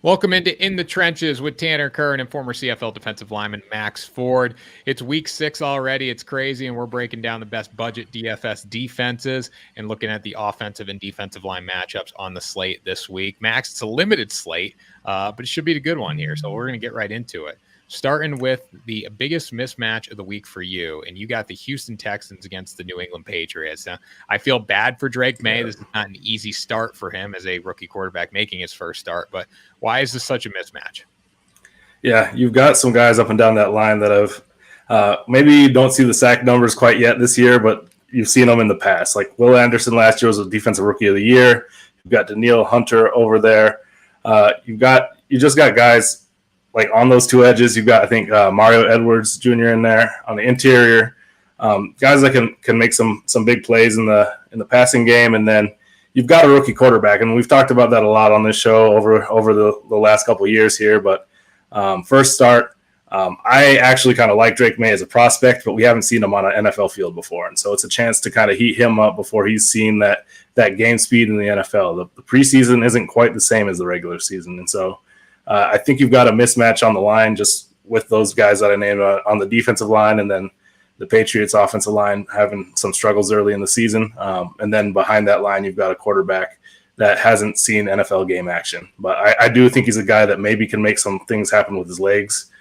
Welcome into In the Trenches with Tanner Kern and former CFL defensive lineman Maxx Forde. It's week 6 already. It's crazy, and we're breaking down the best budget DFS defenses and looking at the offensive and defensive line matchups on the slate this week. Max, it's a limited slate, but it should be a good one here, so we're going to get right into it. Starting with the biggest mismatch of the week for you, and you got the Houston Texans against the New England Patriots. Now, I feel bad for Drake May. This is not an easy start for him as a rookie quarterback making his first start, but why is this such a mismatch? Yeah, you've got some guys up and down that line that have maybe you don't see the sack numbers quite yet this year, but you've seen them in the past. Like Will Anderson last year was a defensive rookie of the year. You've got Danielle Hunter over there. You just got guys like on those two edges. You've got, I think, Mario Edwards Jr. in there on the interior. Guys that can make some big plays in the passing game, and then you've got a rookie quarterback, and we've talked about that a lot on this show over the last couple of years here. But first start, I actually kind of like Drake May as a prospect, but we haven't seen him on an NFL field before, and so it's a chance to kind of heat him up before he's seen that game speed in the NFL. The preseason isn't quite the same as the regular season, and so I think you've got a mismatch on the line just with those guys that I named on the defensive line, and then the Patriots offensive line having some struggles early in the season. And then behind that line, you've got a quarterback that hasn't seen NFL game action. But I do think he's a guy that maybe can make some things happen with his legs.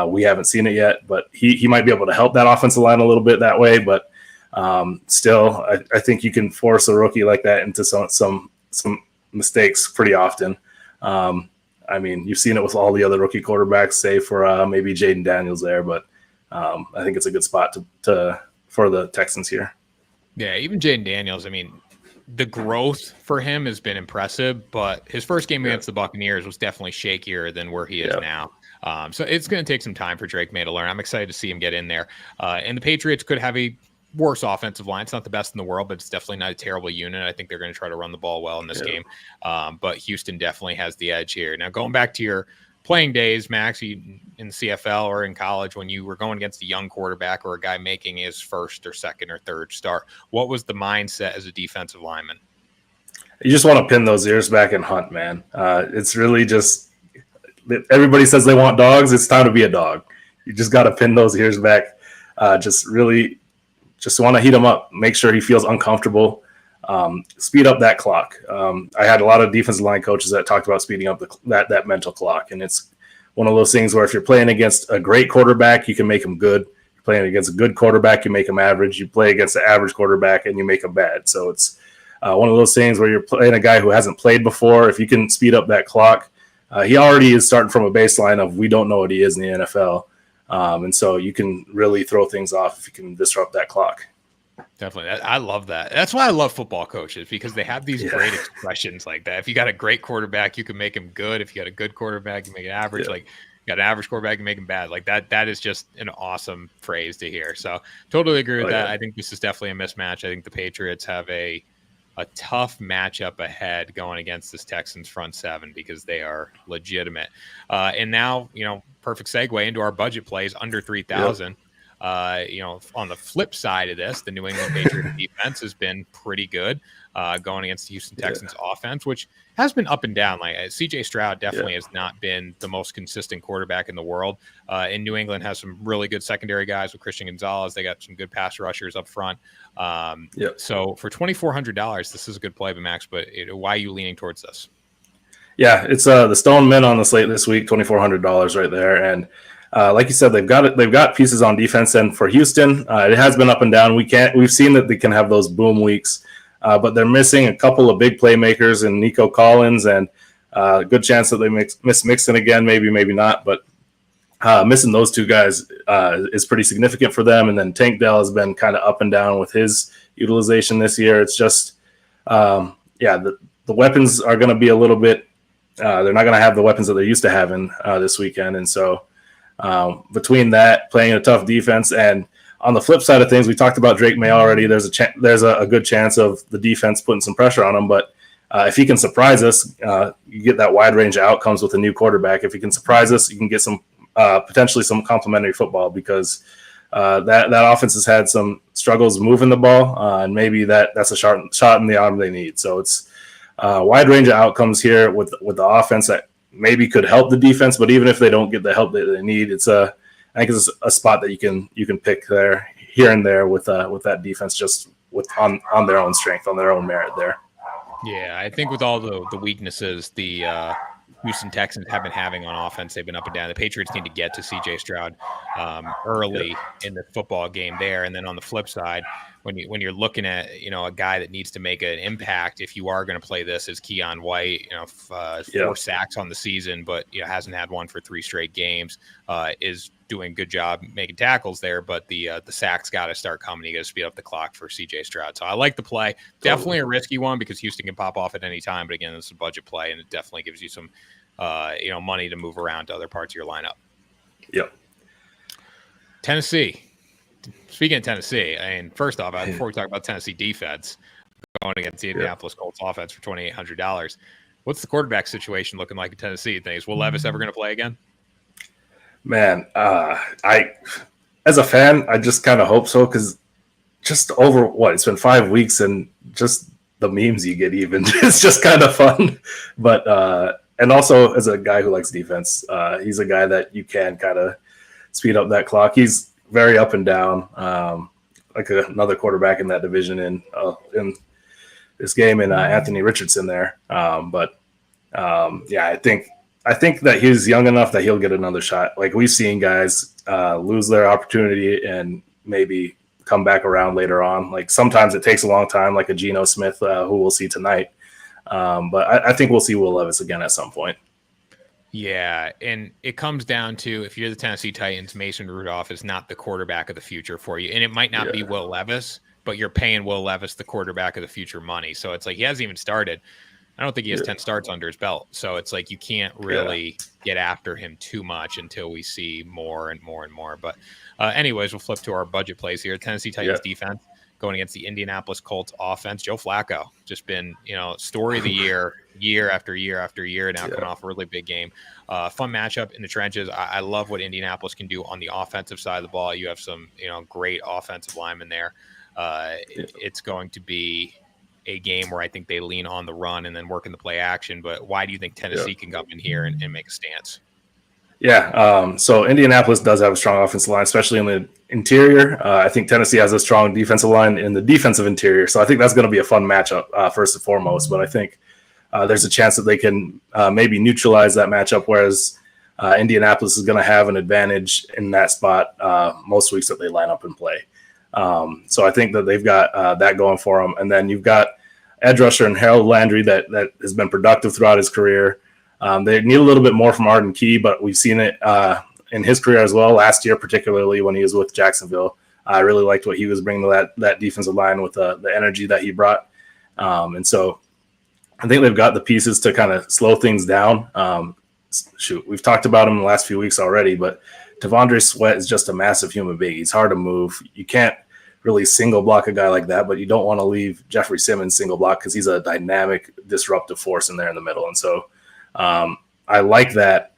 We haven't seen it yet, but he might be able to help that offensive line a little bit that way. But still, I think you can force a rookie like that into some mistakes pretty often. I mean, you've seen it with all the other rookie quarterbacks, save for maybe Jaden Daniels there, but I think it's a good spot for the Texans here. Yeah, even Jaden Daniels, I mean, the growth for him has been impressive, but his first game against the Buccaneers was definitely shakier than where he is now. So it's going to take some time for Drake May to learn. I'm excited to see him get in there. And the Patriots could have a worse offensive line. It's not the best in the world, but it's definitely not a terrible unit. I think they're going to try to run the ball well in this game. But Houston definitely has the edge here. Now, going back to your playing days, Max, in the CFL or in college, when you were going against a young quarterback or a guy making his first or second or third start, what was the mindset as a defensive lineman? You just want to pin those ears back and hunt, man. It's really just everybody says they want dogs. It's time to be a dog. You just got to pin those ears back. Just want to heat him up. Make sure he feels uncomfortable. Speed up that clock. I had a lot of defensive line coaches that talked about speeding up that mental clock, and it's one of those things where if you're playing against a great quarterback, you can make him good. You're playing against a good quarterback, you make him average. You play against an average quarterback, and you make him bad. So it's one of those things where you're playing a guy who hasn't played before. If you can speed up that clock, he already is starting from a baseline of we don't know what he is in the NFL, and so you can really throw things off if you can disrupt that clock. Definitely. I love that. That's why I love football coaches, because they have these great expressions like that. If you got a great quarterback, you can make him good. If you got a good quarterback, you make it average. Like, you got an average quarterback, you make him bad. Like that is just an awesome phrase to hear. So totally agree with that. I think this is definitely a mismatch. I think the Patriots have a tough matchup ahead going against this Texans front seven because they are legitimate. And now, perfect segue into our budget plays under 3,000. On the flip side of this, the New England Patriots defense has been pretty good going against the Houston Texans offense, which has been up and down. Like CJ Stroud definitely has not been the most consistent quarterback in the world. And New England has some really good secondary guys with Christian Gonzalez. They got some good pass rushers up front. So for $2,400, this is a good play by Max, but why are you leaning towards this? Yeah, it's the Stone Men on the slate this week, $2,400 right there. And like you said, they've got pieces on defense, and for Houston, it has been up and down. We've seen that they can have those boom weeks, but they're missing a couple of big playmakers in Nico Collins, and a good chance that they miss Mixon again, maybe not, but missing those two guys is pretty significant for them. And then Tank Dell has been kind of up and down with his utilization this year. It's just, the weapons are going to be a little bit. They're not going to have the weapons that they're used to having this weekend, and so. Between that, playing a tough defense, and on the flip side of things, we talked about Drake May already. There's a good chance of the defense putting some pressure on him, but if he can surprise us, you get that wide range of outcomes with a new quarterback. If he can surprise us, you can get some potentially some complimentary football, because that offense has had some struggles moving the ball, and maybe that's a shot in the arm they need. So it's a wide range of outcomes here with the offense that maybe could help the defense. But even if they don't get the help that they need, I think it's a spot that you can pick there here and there with that defense just on their own strength, on their own merit there. Yeah, I think with all the weaknesses the Houston Texans have been having on offense, they've been up and down. The Patriots need to get to C.J. Stroud early in the football game there, and then on the flip side, when you're looking at a guy that needs to make an impact, if you are going to play this as Keon White, 4 sacks on the season, but hasn't had one for 3 straight games, is doing a good job making tackles there, but the sacks got to start coming. You got to speed up the clock for C.J. Stroud. So I like the play. Definitely a risky one because Houston can pop off at any time, but again, it's a budget play, and it definitely gives you some money to move around to other parts of your lineup. Yep. Tennessee. Speaking of Tennessee, first off, before we talk about Tennessee defense going against the Indianapolis Colts offense for $2,800, what's the quarterback situation looking like in Tennessee? Is Will Levis ever going to play again? Man, as a fan, I just kind of hope so, because just over it's been 5 weeks, and just the memes you get, even it's just kind of fun. But and also as a guy who likes defense, he's a guy that you can kind of speed up that clock. He's very up and down, like another quarterback in that division in this game, and Anthony Richardson there. I think that he's young enough that he'll get another shot. Like, we've seen guys lose their opportunity and maybe come back around later on. Like, sometimes it takes a long time, like a Geno Smith, who we'll see tonight. But I think we'll see Will Levis again at some point. Yeah, and it comes down to, if you're the Tennessee Titans, Mason Rudolph is not the quarterback of the future for you. And it might not be Will Levis, but you're paying Will Levis the quarterback of the future money. So it's like, he hasn't even started. I don't think he has 10 starts under his belt. So it's like, you can't really get after him too much until we see more and more and more. But anyways, we'll flip to our budget plays here. Tennessee Titans defense going against the Indianapolis Colts offense. Joe Flacco, just been, story of the year after year after year, now coming off a really big game. Fun matchup in the trenches. I love what Indianapolis can do on the offensive side of the ball. You have some, great offensive linemen there. It's going to be a game where I think they lean on the run and then work in the play action. But why do you think Tennessee can come in here and make a stance? So Indianapolis does have a strong offensive line, especially in the interior. I think Tennessee has a strong defensive line in the defensive interior. So I think that's going to be a fun matchup, first and foremost. But I think there's a chance that they can maybe neutralize that matchup, whereas Indianapolis is going to have an advantage in that spot most weeks that they line up and play. So I think that they've got that going for them. And then you've got edge rusher and Harold Landry that has been productive throughout his career. They need a little bit more from Arden Key, but we've seen it in his career as well. Last year, particularly when he was with Jacksonville, I really liked what he was bringing to that defensive line with the energy that he brought. And so I think they've got the pieces to kind of slow things down. We've talked about him in the last few weeks already, but T'Vondre Sweat is just a massive human being. He's hard to move. You can't really single block a guy like that, but you don't want to leave Jeffrey Simmons single block because he's a dynamic, disruptive force in there in the middle. And so I like that.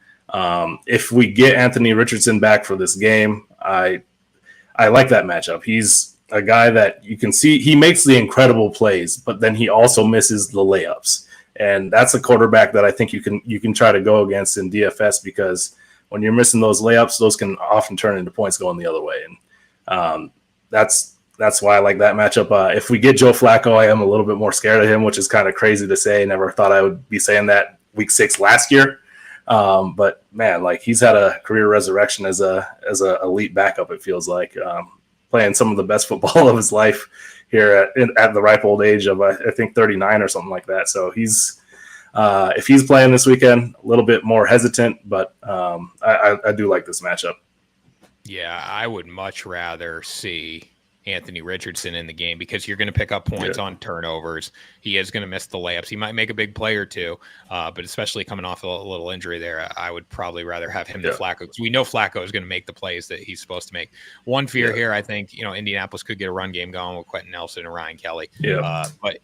If we get Anthony Richardson back for this game, I like that matchup. He's a guy that you can see he makes the incredible plays, but then he also misses the layups. And that's a quarterback that I think you can try to go against in DFS, because when you're missing those layups, those can often turn into points going the other way. And that's why I like that matchup. If we get Joe Flacco, I am a little bit more scared of him, which is kind of crazy to say. Never thought I would be saying that week 6 last year. But man, like, he's had a career resurrection as a elite backup. It feels like playing some of the best football of his life here at the ripe old age of I think 39 or something like that. So he's if he's playing this weekend, a little bit more hesitant, but I do like this matchup. Yeah, I would much rather see Anthony Richardson in the game, because you're going to pick up points on turnovers. He is going to miss the layups. He might make a big play or two, but especially coming off a little injury there, I would probably rather have him than Flacco, because we know Flacco is going to make the plays that he's supposed to make. One fear here, I think, Indianapolis could get a run game going with Quentin Nelson and Ryan Kelly. But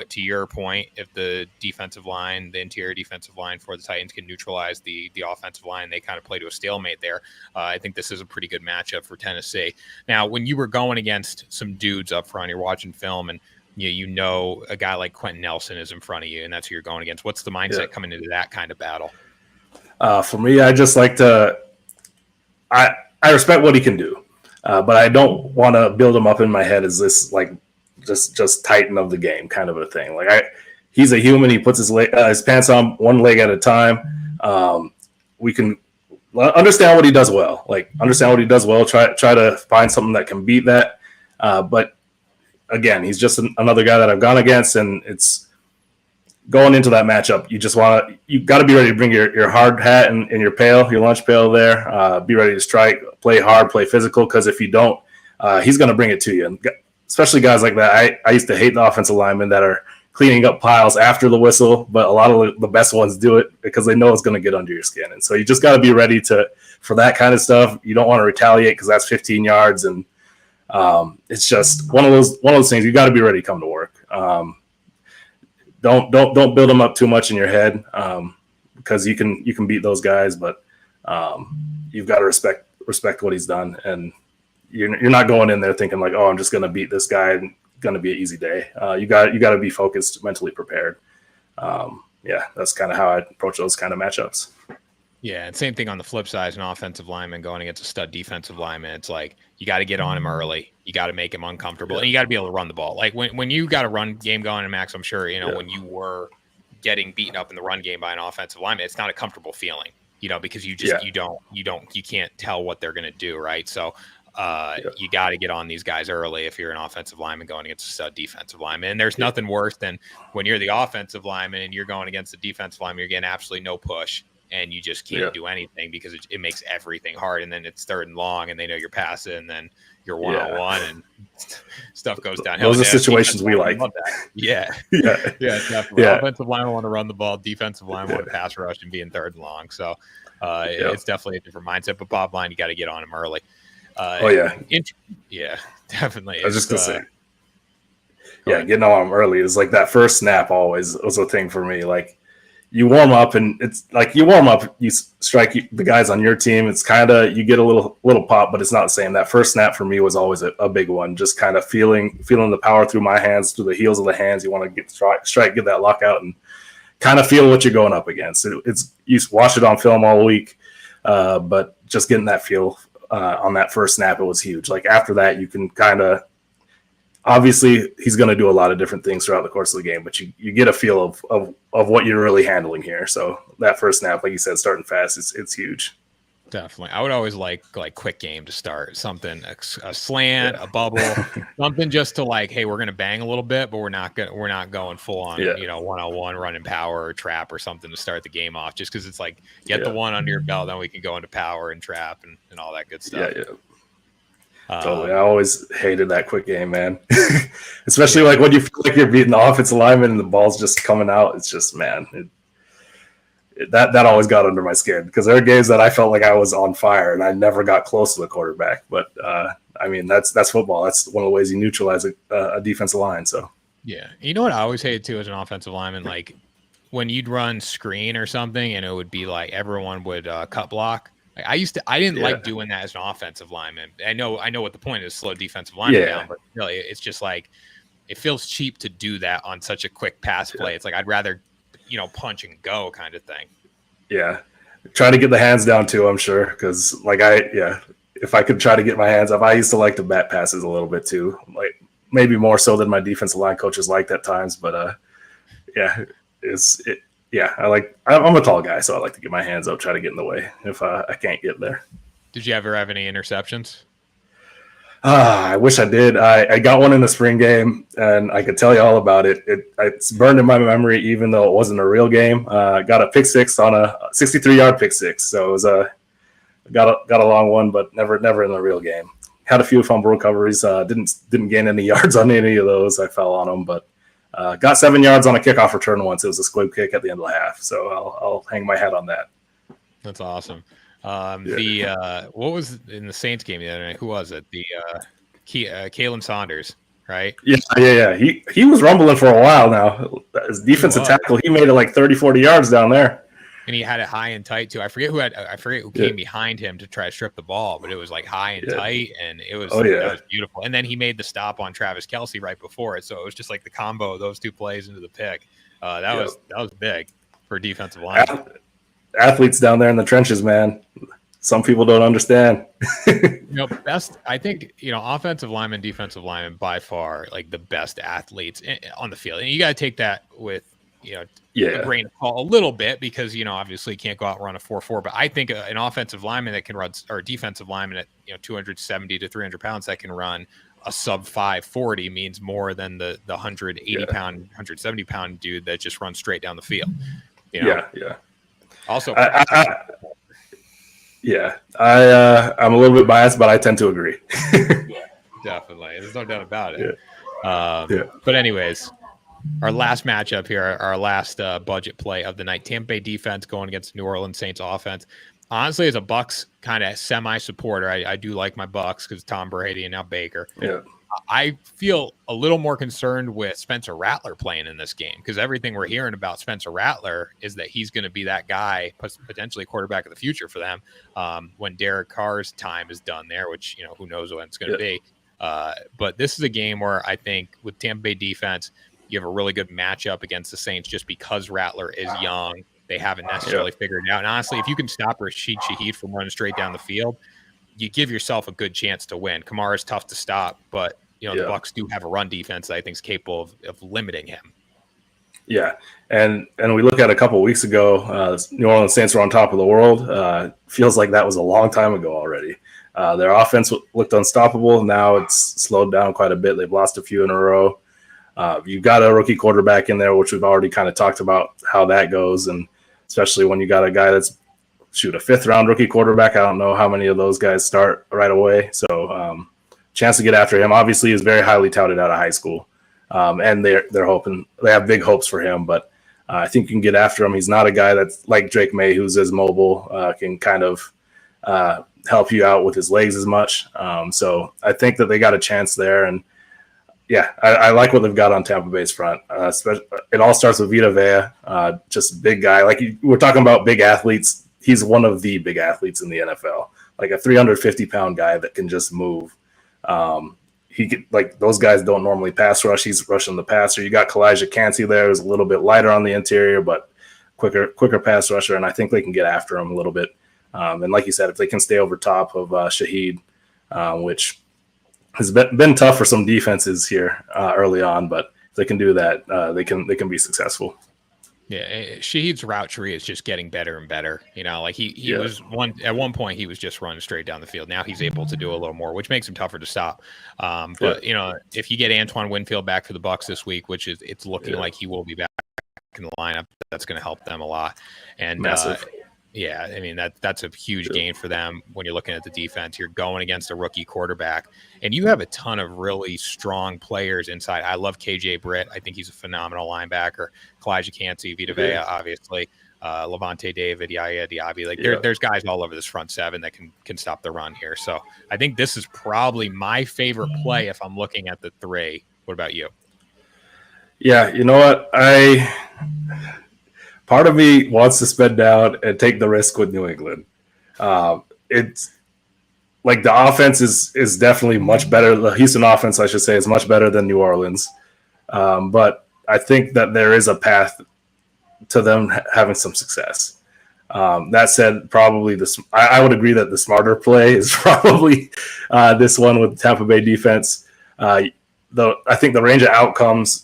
to your point, if the defensive line, the interior defensive line for the Titans can neutralize the offensive line, they kind of play to a stalemate there. I think this is a pretty good matchup for Tennessee. Now, when you were going against some dudes up front, you're watching film, and a guy like Quentin Nelson is in front of you, and that's who you're going against. What's the mindset coming into that kind of battle? For me, I just like to. I respect what he can do, but I don't want to build him up in my head as this like just titan of the game kind of a thing. He's a human. He puts his pants on one leg at a time. We can understand what he does well. Try to find something that can beat that. But again, he's just another guy that I've gone against, and it's going into that matchup. You got to be ready to bring your hard hat and your pail, your lunch pail there. Be ready to strike, play hard, play physical. Because if you don't, he's going to bring it to you. And especially guys like that. I used to hate the offensive linemen that are cleaning up piles after the whistle, but a lot of the best ones do it because they know it's going to get under your skin. And so you just got to be ready for that kind of stuff. You don't want to retaliate because that's 15 yards, and it's just one of those things. You got to be ready to come to work. Don't build them up too much in your head because you can beat those guys, but you've got to respect what he's done, and you're not going in there thinking like, oh, I'm just going to beat this guy and going to be an easy day. You got to be focused, mentally prepared. That's kind of how I approach those kind of matchups. Yeah, and same thing on the flip side, an offensive lineman going against a stud defensive lineman. It's like you got to get on him early. You got to make him uncomfortable, and you got to be able to run the ball. Like when you got a run game going, and Max, I'm sure when you were getting beaten up in the run game by an offensive lineman, it's not a comfortable feeling, because you just you can't tell what they're going to do, right? So you got to get on these guys early if you're an offensive lineman going against a stud defensive lineman. And there's nothing worse than when you're the offensive lineman and you're going against the defensive lineman, you're getting absolutely no push. And you just can't do anything because it makes everything hard. And then it's third and long, and they know you're passing, and then you're one-on-one, and stuff goes downhill. Those are situations we like. Yeah, definitely. Offensive linemen want to run the ball. Defensive linemen want to pass rush and be in third and long. So it's definitely a different mindset. But bottom line, you got to get on them early. Definitely. I was just gonna say. Getting on them early is like that first snap always was a thing for me. Like, you warm up, and it's like you strike the guys on your team. It's kind of, you get a little pop, but it's not the same. That first snap for me was always a big one. Just kind of feeling the power through my hands, through the heels of the hands. You want to get strike, get that lockout, and kind of feel what you're going up against. It's you watch it on film all week, but just getting that feel on that first snap, it was huge. Like after that, you can kind of. Obviously, he's going to do a lot of different things throughout the course of the game, but you get a feel of what you're really handling here. So that first snap, like you said, starting fast, it's huge. Definitely. I would always like quick game to start. Something, a slant, a bubble, something just to like, hey, we're going to bang a little bit, but we're not going full on, one-on-one running power or trap or something to start the game off, just because it's like, get the one under your belt, then we can go into power and trap and all that good stuff. Totally. I always hated that quick game, man. Especially like when you feel like you're beating the offensive lineman and the ball's just coming out. It's just, man, that always got under my skin, because there are games that I felt like I was on fire and I never got close to the quarterback. But I mean, that's football. That's one of the ways you neutralize a defensive line. So yeah, you know what I always hated too as an offensive lineman, like when you'd run screen or something, and it would be like everyone would cut block. I didn't like doing that as an offensive lineman. I know what the point is, slow defensive lineman down, but really it's just like, it feels cheap to do that on such a quick pass play. It's like, I'd rather, punch and go kind of thing. Yeah. Try to get the hands down too, I'm sure. Cause like if I could try to get my hands up, I used to like to bat passes a little bit too. Like maybe more so than my defensive line coaches liked at times, but I'm a tall guy, so I like to get my hands up, try to get in the way if I can't get there. Did you ever have any interceptions? I wish I did. I got one in the spring game, and I could tell you all about it. It's burned in my memory, even though it wasn't a real game. Got a pick six on a 63-yard pick six, so it was got a long one, but never in a real game. Had a few fumble recoveries. Didn't gain any yards on any of those. I fell on them, but. Got 7 yards on a kickoff return once. It was a squib kick at the end of the half, so I'll hang my hat on that. That's awesome. What was in the Saints game the other night? Who was it? The Kalen Saunders, right? Yeah. He was rumbling for a while now. As defensive tackle, he made it like 30, 40 yards down there. And he had it high and tight too. I forget who came behind him to try to strip the ball, but it was like high and tight, and it was that was beautiful. And then he made the stop on Travis Kelce right before it, so it was just like the combo of those two plays into the pick. That was big for a defensive line. athletes down there in the trenches, man. Some people don't understand. I think, offensive linemen, defensive linemen, by far, like the best athletes on the field. And you got to take that with, a grain of salt a little bit because, obviously you can't go out and run a 4.4. But I think an offensive lineman that can run, or a defensive lineman at, 270 to 300 pounds that can run a sub 540 means more than the 180 pound, 170 pound dude that just runs straight down the field. Yeah. Also, I'm a little bit biased, but I tend to agree. Yeah, definitely. There's no doubt about it. But anyways, our last matchup here, our last budget play of the night, Tampa Bay defense going against New Orleans Saints offense. Honestly, as a Bucs kind of semi-supporter, I do like my Bucs because Tom Brady and now Baker. Yeah. I feel a little more concerned with Spencer Rattler playing in this game because everything we're hearing about Spencer Rattler is that he's going to be that guy, potentially quarterback of the future for them when Derek Carr's time is done there, which, who knows when it's going to be. But this is a game where I think with Tampa Bay defense, you have a really good matchup against the Saints just because Rattler is young. They haven't necessarily figured it out. And honestly, if you can stop Rashid Shaheed from running straight down the field, you give yourself a good chance to win. Kamara is tough to stop, but the Bucs do have a run defense that I think is capable of limiting him. Yeah, and we look at a couple of weeks ago, New Orleans Saints were on top of the world. Feels like that was a long time ago already. Their offense looked unstoppable. Now it's slowed down quite a bit. They've lost a few in a row. You've got a rookie quarterback in there, which we've already kind of talked about how that goes, and especially when you got a guy that's a fifth-round rookie quarterback. I don't know how many of those guys start right away. So chance to get after him. Obviously, is very highly touted out of high school, and they're hoping they have big hopes for him. But I think you can get after him. He's not a guy that's like Drake May, who's as mobile, can kind of help you out with his legs as much. So I think that they got a chance there. And yeah, I like what they've got on Tampa Bay's front. It all starts with Vita Vea, just big guy. Like we're talking about big athletes. He's one of the big athletes in the NFL, like a 350-pound guy that can just move. Those guys don't normally pass rush. He's rushing the passer. You got Kalijah Cansey there, who's a little bit lighter on the interior, but quicker pass rusher, and I think they can get after him a little bit. And like you said, if they can stay over top of Shaheed, which has been tough for some defenses here early on, but if they can do that, they can be successful. Yeah, Shaheed's route tree is just getting better and better. Like he was at one point he was just running straight down the field. Now he's able to do a little more, which makes him tougher to stop. But if you get Antoine Winfield back for the Bucs this week, which it's looking like he will be back in the lineup, that's going to help them a lot. And yeah, I mean that's a huge gain for them when you're looking at the defense. You're going against a rookie quarterback, and you have a ton of really strong players inside. I love KJ Britt. I think he's a phenomenal linebacker. Kalijah Cansey, Vita Vea, obviously, Levante David, Yaya Diaby. Like there's guys all over this front seven that can stop the run here. So I think this is probably my favorite play if I'm looking at the three. What about you? Yeah, you know what? Part of me wants to spend down and take the risk with New England. It's like the offense is definitely much better. The Houston offense, I should say, is much better than New Orleans. But I think that there is a path to them having some success. That said, probably I would agree that the smarter play is probably this one with Tampa Bay defense. Though I think the range of outcomes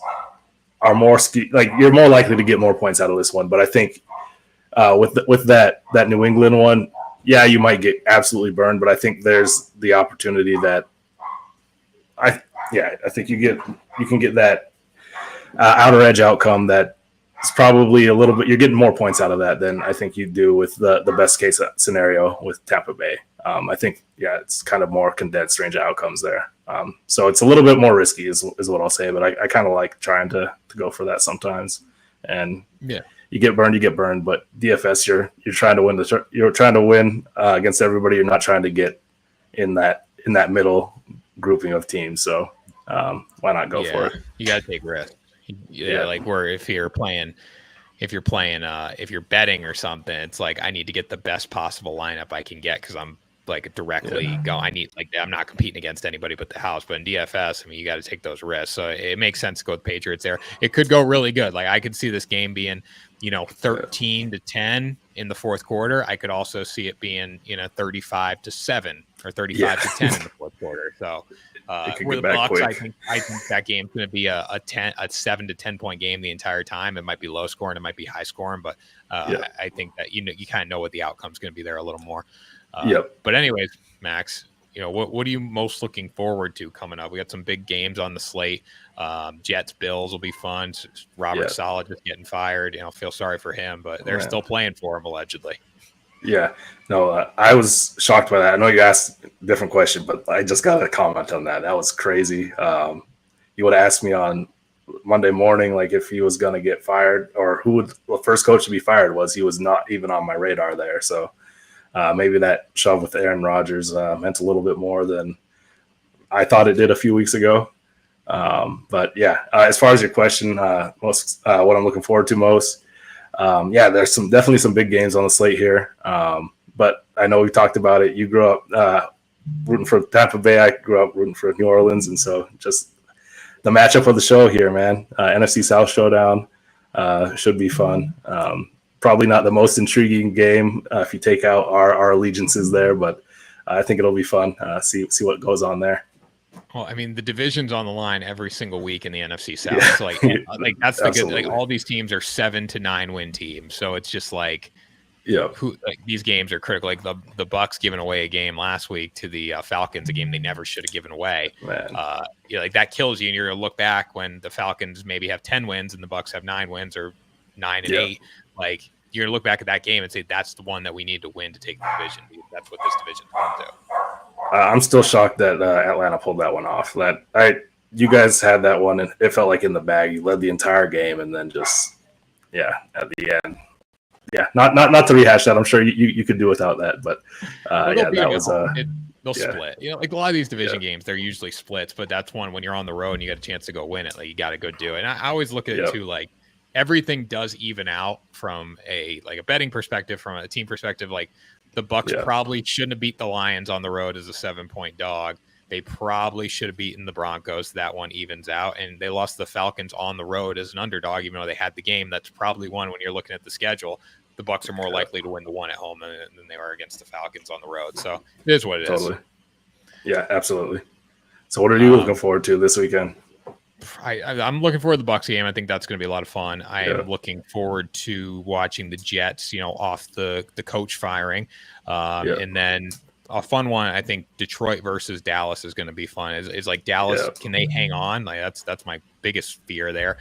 are more like you're more likely to get more points out of this one. But I think with that New England one, yeah, you might get absolutely burned. But I think there's the opportunity that I think you can get that outer edge outcome that is probably a little bit. You're getting more points out of that than I think you do with the best case scenario with Tampa Bay. I think it's kind of more condensed range of outcomes there. So it's a little bit more risky is what I'll say, but I kind of like trying to go for that sometimes. And you get burned, but DFS you're trying to win you're trying to win against everybody. You're not trying to get in that middle grouping of teams. So why not go for it? You got to take risks. Like if you're betting or something, it's like I need to get the best possible lineup I can get because I'm like directly go. I need like I'm not competing against anybody but the house. But in DFS, I mean, you got to take those risks. So it makes sense to go with Patriots there. It could go really good. Like I could see this game being 13-10 in the fourth quarter. I could also see it being 35-7 or 35-10 in the fourth quarter. So where the Bucks, I think that game's going to be a 7 to 10 point game the entire time. It might be low scoring, it might be high scoring, but I think that you kind of know what the outcome's going to be there a little more. But anyways, Max, what are you most looking forward to coming up? We got some big games on the slate. Jets Bills will be fun. Robert Saleh just getting fired. Feel sorry for him, but they're still playing for him allegedly. Yeah, no, I was shocked by that. I know you asked a different question, but I just got a comment on that. That was crazy. You would have asked me on Monday morning, like if he was going to get fired or who the first coach to be fired was. He was not even on my radar there. So maybe that shove with Aaron Rodgers meant a little bit more than I thought it did a few weeks ago. But yeah, as far as your question, what I'm looking forward to most, there's definitely some big games on the slate here. But I know we talked about it. You grew up rooting for Tampa Bay. I grew up rooting for New Orleans. And so just the matchup of the show here, man, NFC South showdown should be fun. Probably not the most intriguing game if you take out our allegiances there, but I think it'll be fun. See what goes on there. Well, I mean, the division's on the line every single week in the NFC South. Yeah. So like that's the good. Like all these teams are 7 to 9 win teams. So it's just like, these games are critical. Like the Bucks giving away a game last week to the Falcons, a game they never should have given away. Like that kills you, and you're gonna look back when the Falcons maybe have 10 wins and the Bucks have 9 wins or 9-8. Like you're gonna look back at that game and say that's the one that we need to win to take the division. That's what this division's going to. I'm still shocked that Atlanta pulled that one off. You guys had that one, and it felt like in the bag. You led the entire game, and then just at the end, not to rehash that. I'm sure you could do without that, but that was they'll split. Like a lot of these division games, they're usually splits, but that's one when you're on the road and you got a chance to go win it. Like you got to go do it. And I always look at it too, like everything does even out from a betting perspective, from a team perspective, like. The Bucks probably shouldn't have beat the Lions on the road as a 7-point dog. They probably should have beaten the Broncos. That one evens out. And they lost the Falcons on the road as an underdog, even though they had the game. That's probably one when you're looking at the schedule. The Bucks are more likely to win the one at home than they are against the Falcons on the road. So it is what it is. Yeah, absolutely. So what are you looking forward to this weekend? I'm looking forward to the Bucks game. I think that's going to be a lot of fun. I am looking forward to watching the Jets, off the coach firing. And then a fun one, I think Detroit versus Dallas is going to be fun. Is like Dallas, can they hang on? Like that's my biggest fear there.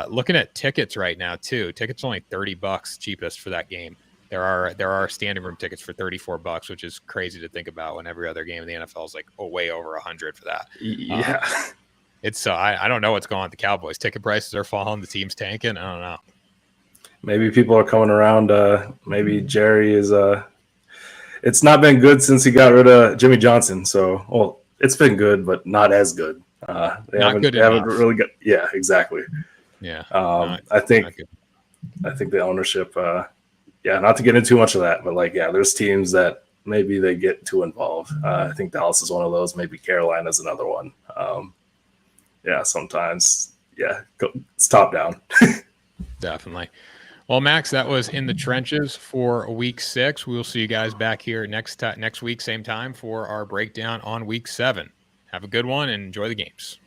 Looking at tickets right now too. Tickets only $30 cheapest for that game. There are standing room tickets for $34, which is crazy to think about when every other game in the NFL is like way over 100 for that. It's I don't know what's going on with the Cowboys. Ticket prices are falling. The team's tanking. I don't know. Maybe people are coming around. Maybe Jerry is. It's not been good since he got rid of Jimmy Johnson. So, it's been good, but not as good. They haven't really got. Yeah, exactly. Yeah. I think the ownership. Not to get into too much of that, but there's teams that maybe they get too involved. I think Dallas is one of those. Maybe Carolina's another one. Sometimes, it's top down. Definitely. Well, Max, that was In the Trenches for week 6. We will see you guys back here next week, same time, for our breakdown on week 7. Have a good one and enjoy the games.